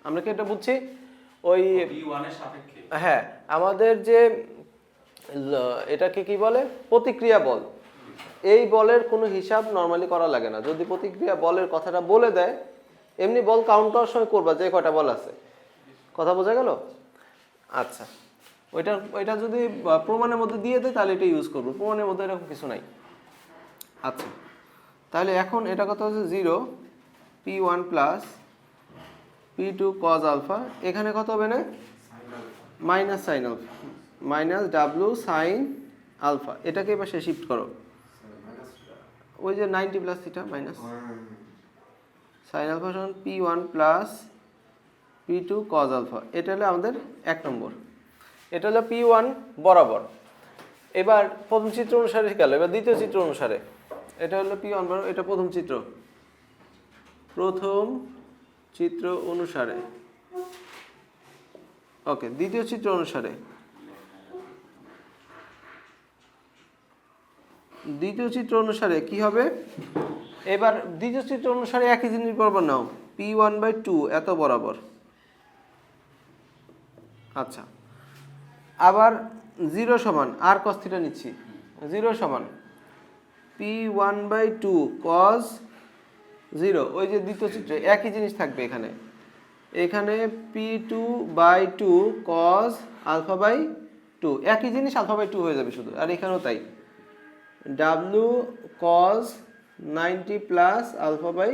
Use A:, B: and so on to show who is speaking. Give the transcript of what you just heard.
A: আমরা কি এটা বুঝছি? ওই
B: v1 এর সাপেক্ষে,
A: হ্যাঁ, আমাদের যে এটাকে কি বলে, প্রতিক্রিয়া বল। এই বলের কোনো হিসাব নর্মালি করা লাগে না, যদি প্রতিক্রিয়া বলের কথাটা বলে দেয়, এমনি বল কাউন্ট করার সময় করবা যে কয়টা বল আছে। কথা বোঝা গেল? আচ্ছা, ওইটা যদি প্রমাণের মধ্যে দিয়ে দেয় তাহলে এটা ইউজ করবো, প্রমাণের মধ্যে এরকম কিছু নাই। আচ্ছা, তাহলে এখন এটা কত হচ্ছে 0 p1 plus p2 cos alpha, এখানে কত হবে না, মাইনাস সাইন আলফা, মাইনাস ডাব্লু সাইন আলফা। এটাকে এবার শিফট করো, ওই যে 90 plus theta minus sine alpha সমান p1 plus p2 cos alpha. এটা হলো আমাদের 1 নম্বর, এটা হলো p1 বরাবর। এবার প্রথম চিত্র অনুসারে গেল, এবার দ্বিতীয় চিত্র অনুসারে। এটা হলো p1 বরাবর, এটা প্রথম চিত্র অনুসারে। ওকে, দ্বিতীয় চিত্র অনুসারে, কি হবে? এবার দ্বিতীয় চিত্র অনুসারে একই জিনিস বরাবর নাও, p1/2 এত বরাবর। আচ্ছা, আবার 0 সমান আর cos থিটা নিচ্ছি, 0 সমান p1/2 cos 0। ওই যে দ্বিতীয় চিত্রে একই জিনিস থাকবে, এখানে p2/2 cos আলফা/2, একই জিনিস আলফা/2 হয়ে যাবে শুধু, আর এখানেও তাই, w cos 90 প্লাস আলফা/2